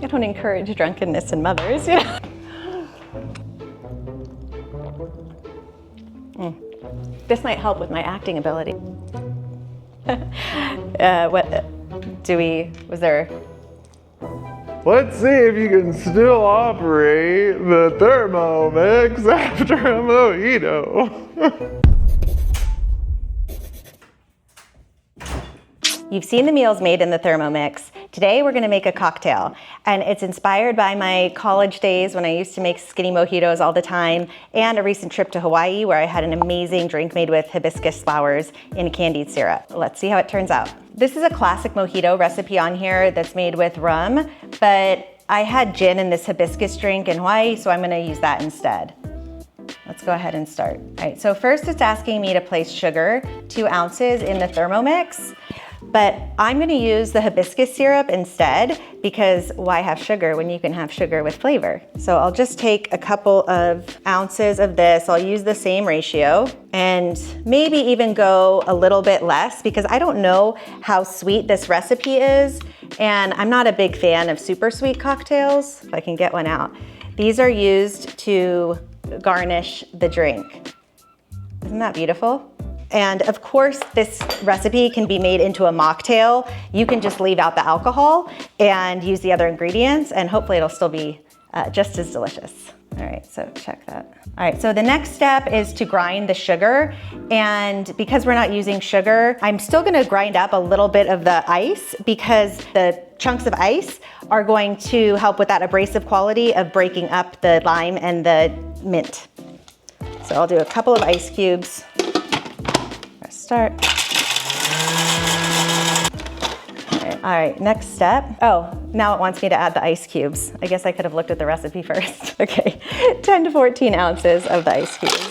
I don't encourage drunkenness in mothers, you know. This might help with my acting ability. Was there? Let's see if you can still operate the Thermomix after a mojito. You've seen the meals made in the Thermomix. Today we're gonna make a cocktail, and it's inspired by my college days when I used to make skinny mojitos all the time, and a recent trip to Hawaii where I had an amazing drink made with hibiscus flowers in a candied syrup. Let's see how it turns out. This is a classic mojito recipe on here that's made with rum, but I had gin in this hibiscus drink in Hawaii, so I'm gonna use that instead. Let's go ahead and start. All right, so first it's asking me to place sugar, 2 ounces in the Thermomix. But I'm gonna use the hibiscus syrup instead, because why have sugar when you can have sugar with flavor? So I'll just take a couple of ounces of this. I'll use the same ratio and maybe even go a little bit less, because I don't know how sweet this recipe is. And I'm not a big fan of super sweet cocktails, if I can get one out. These are used to garnish the drink. Isn't that beautiful? And of course, this recipe can be made into a mocktail. You can just leave out the alcohol and use the other ingredients, and hopefully it'll still be just as delicious. All right, so check that. All right, so the next step is to grind the sugar. And because we're not using sugar, I'm still gonna grind up a little bit of the ice, because the chunks of ice are going to help with that abrasive quality of breaking up the lime and the mint. So I'll do a couple of ice cubes. Start. All right, next step. Oh, now it wants me to add the ice cubes. I guess I could have looked at the recipe first. Okay, 10 to 14 ounces of the ice cubes.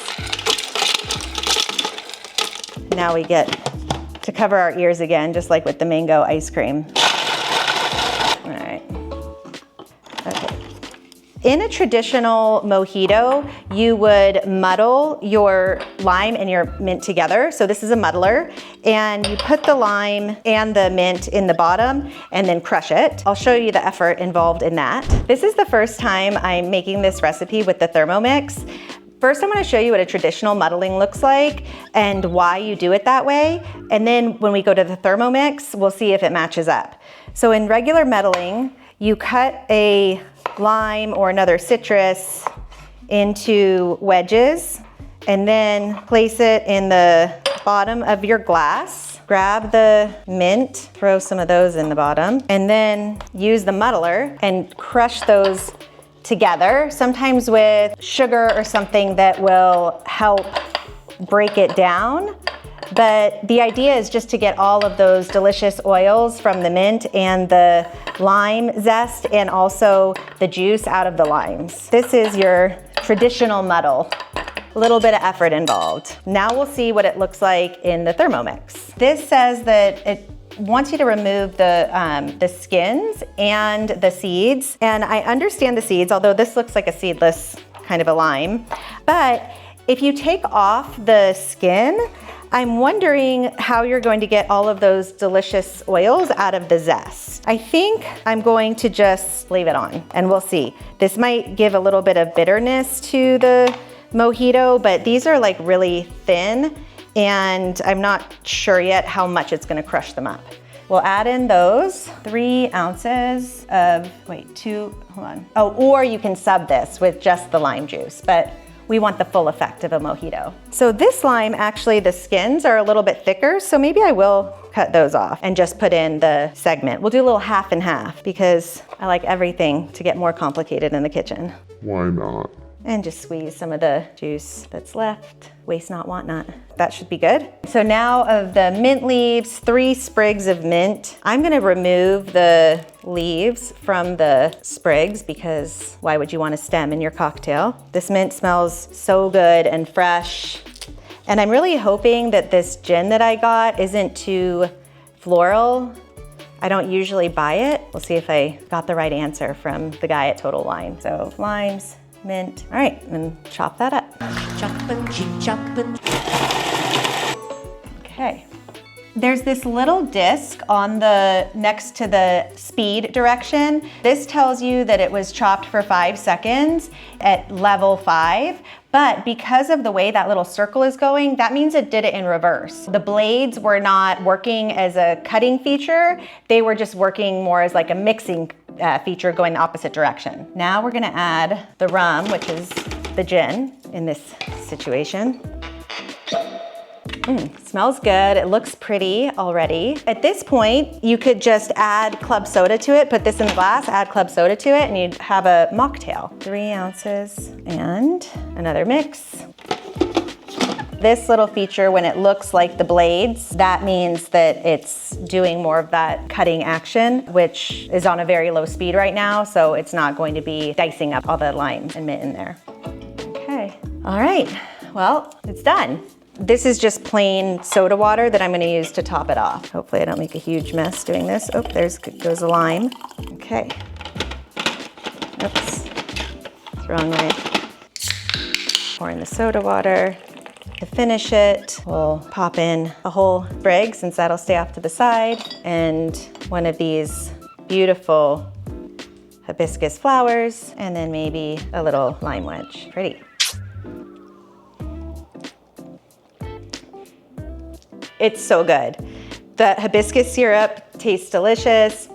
Now we get to cover our ears again, just like with the mango ice cream. All right. Okay. In a traditional mojito, you would muddle your lime and your mint together. So this is a muddler, and you put the lime and the mint in the bottom and then crush it. I'll show you the effort involved in that. This is the first time I'm making this recipe with the Thermomix. First, I'm gonna show you what a traditional muddling looks like and why you do it that way. And then when we go to the Thermomix, we'll see if it matches up. So in regular muddling, you cut a lime or another citrus into wedges and then place it in the bottom of your glass. Grab the mint, throw some of those in the bottom, and then use the muddler and crush those together, sometimes with sugar or something that will help break it down. But the idea is just to get all of those delicious oils from the mint and the lime zest and also the juice out of the limes. This is your traditional muddle. A little bit of effort involved. Now we'll see what it looks like in the Thermomix. This says that it wants you to remove the skins and the seeds. And I understand the seeds, although this looks like a seedless kind of a lime. But if you take off the skin, I'm wondering how you're going to get all of those delicious oils out of the zest. I think I'm going to just leave it on and we'll see. This might give a little bit of bitterness to the mojito, but these are like really thin and I'm not sure yet how much it's gonna crush them up. We'll add in those 3 ounces of, hold on. Oh, or you can sub this with just the lime juice, but we want the full effect of a mojito. So this lime, actually the skins are a little bit thicker, so maybe I will cut those off and just put in the segment. We'll do a little half and half because I like everything to get more complicated in the kitchen. Why not? And just squeeze some of the juice that's left. Waste not, want not. That should be good. So now of the mint leaves, 3 sprigs of mint. I'm gonna remove the leaves from the sprigs because why would you want a stem in your cocktail? This mint smells so good and fresh. And I'm really hoping that this gin that I got isn't too floral. I don't usually buy it. We'll see if I got the right answer from the guy at Total Wine. So limes, mint. All right, and chop that up. Choppin', keep choppin'. Okay. There's this little disc on the next to the speed direction. This tells you that it was chopped for 5 seconds at level 5. But because of the way that little circle is going, that means it did it in reverse. The blades were not working as a cutting feature. They were just working more as like a mixing feature going the opposite direction. Now we're gonna add the rum, which is the gin in this situation. Smells good, it looks pretty already. At this point, you could just add club soda to it, put this in the glass, add club soda to it, and you'd have a mocktail. 3 ounces and another mix. This little feature, when it looks like the blades, that means that it's doing more of that cutting action, which is on a very low speed right now, so it's not going to be dicing up all the lime and mint in there. Okay, all right, well, it's done. This is just plain soda water that I'm gonna use to top it off. Hopefully I don't make a huge mess doing this. Oh, there's goes the lime. Okay. Oops, it's the wrong way. Pour in the soda water. To finish it, we'll pop in a whole sprig, since that'll stay off to the side, and one of these beautiful hibiscus flowers, and then maybe a little lime wedge. Pretty. It's so good. The hibiscus syrup tastes delicious.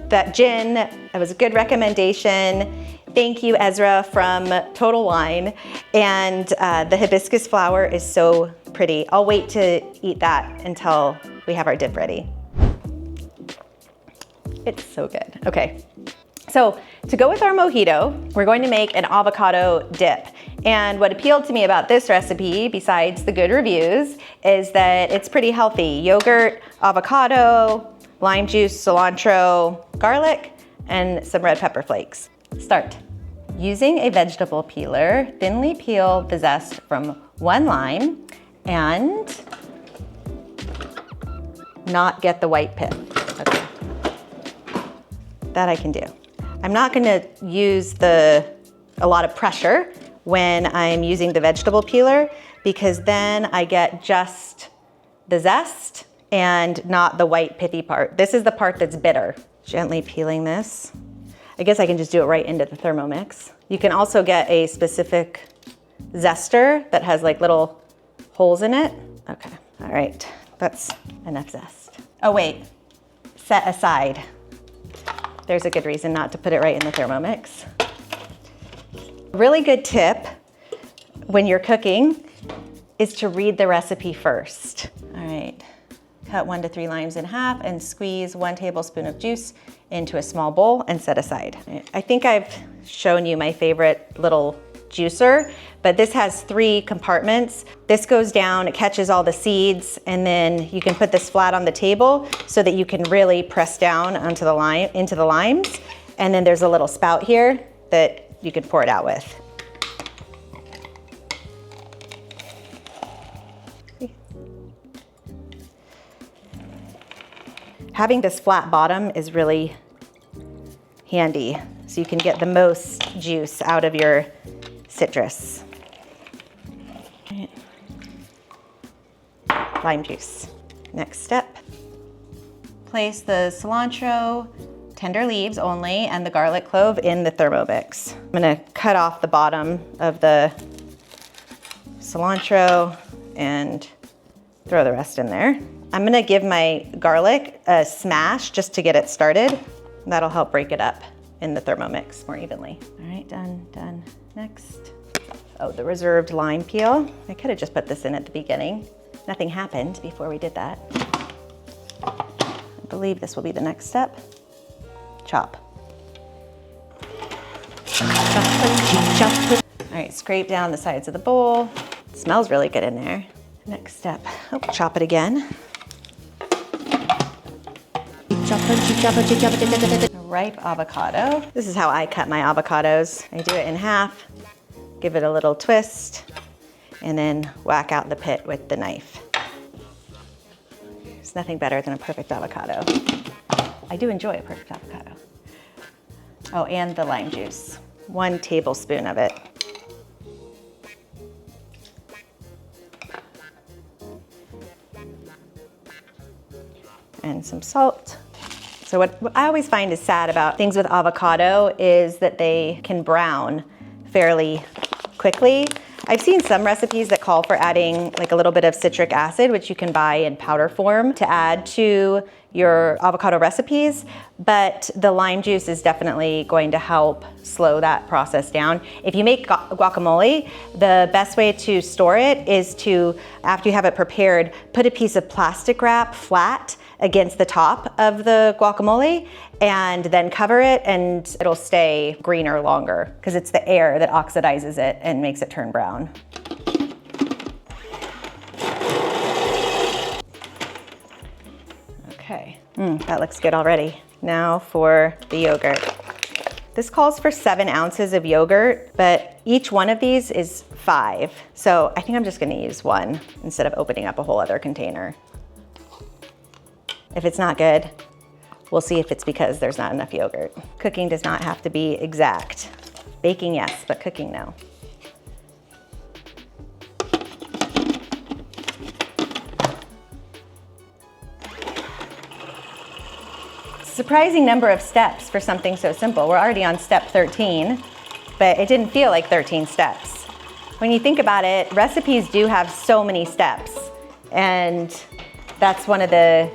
That gin, that was a good recommendation. Thank you, Ezra from Total Wine. And the hibiscus flower is so pretty. I'll wait to eat that until we have our dip ready. It's so good. Okay, so to go with our mojito, we're going to make an avocado dip. And what appealed to me about this recipe, besides the good reviews, is that it's pretty healthy. Yogurt, avocado, lime juice, cilantro, garlic, and some red pepper flakes. Start. Using a vegetable peeler, thinly peel the zest from 1 lime and not get the white pith. Okay. That I can do. I'm not gonna use a lot of pressure when I'm using the vegetable peeler, because then I get just the zest and not the white pithy part. This is the part that's bitter. Gently peeling this. I guess I can just do it right into the Thermomix. You can also get a specific zester that has like little holes in it. Okay, all right, that's enough zest. Oh wait, set aside. There's a good reason not to put it right in the Thermomix. Really good tip when you're cooking is to read the recipe first. All right, cut 1 to 3 limes in half and squeeze 1 tablespoon of juice into a small bowl and set aside. I think I've shown you my favorite little juicer, but this has 3 compartments. This goes down, it catches all the seeds, and then you can put this flat on the table so that you can really press down onto the lime, into the limes. And then there's a little spout here that you could pour it out with. Having this flat bottom is really handy, so you can get the most juice out of your citrus. Lime juice. Next step. Place the cilantro, tender leaves only, and the garlic clove in the Thermomix. I'm gonna cut off the bottom of the cilantro and throw the rest in there. I'm gonna give my garlic a smash just to get it started. That'll help break it up in the Thermomix more evenly. All right, done. Next. Oh, the reserved lime peel. I could have just put this in at the beginning. Nothing happened before we did that. I believe this will be the next step. Chop. All right, scrape down the sides of the bowl. It smells really good in there. Next step, chop it again. Ripe avocado. This is how I cut my avocados. I do it in half, give it a little twist, and then whack out the pit with the knife. There's nothing better than a perfect avocado. I do enjoy a perfect avocado. Oh, and the lime juice. 1 tablespoon of it. and some salt. So what I always find is sad about things with avocado is that they can brown fairly quickly. I've seen some recipes that call for adding like a little bit of citric acid, which you can buy in powder form to add to your avocado recipes, but the lime juice is definitely going to help slow that process down. If you make guacamole, the best way to store it is to, after you have it prepared, put a piece of plastic wrap flat against the top of the guacamole and then cover it, and it'll stay greener longer because it's the air that oxidizes it and makes it turn brown. Okay, that looks good already. Now for the yogurt. This calls for 7 ounces of yogurt, but each one of these is 5. So I think I'm just gonna use 1 instead of opening up a whole other container. If it's not good, we'll see if it's because there's not enough yogurt. Cooking does not have to be exact. Baking, yes, but cooking, no. Surprising number of steps for something so simple. We're already on step 13, but it didn't feel like 13 steps. When you think about it, recipes do have so many steps, and that's one of the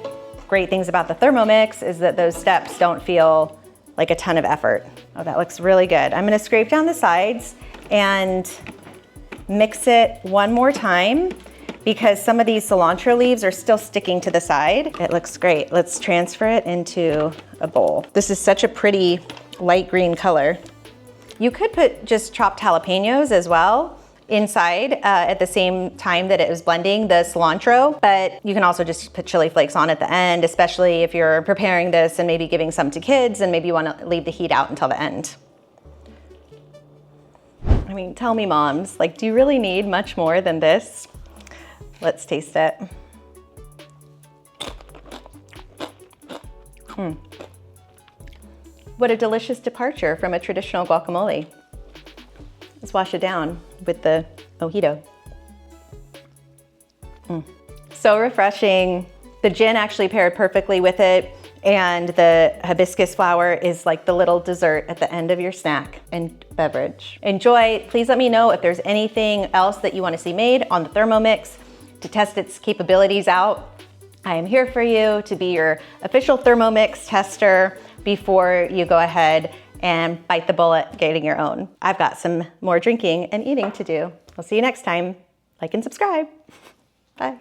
great things about the Thermomix is that those steps don't feel like a ton of effort. Oh, that looks really good. I'm gonna scrape down the sides and mix it one more time because some of these cilantro leaves are still sticking to the side. It looks great. Let's transfer it into a bowl. This is such a pretty light green color. You could put just chopped jalapenos as well inside at the same time that it was blending the cilantro, but you can also just put chili flakes on at the end, especially if you're preparing this and maybe giving some to kids and maybe you want to leave the heat out until the end. I mean, tell me moms, like, do you really need much more than this? Let's taste it. What a delicious departure from a traditional guacamole. Let's wash it down with the mojito. So refreshing. The gin actually paired perfectly with it, and the hibiscus flower is like the little dessert at the end of your snack and beverage. Enjoy. Please let me know if there's anything else that you want to see made on the Thermomix to test its capabilities out. I am here for you to be your official Thermomix tester before you go ahead and bite the bullet getting your own. I've got some more drinking and eating to do. I'll see you next time. Like and subscribe. Bye.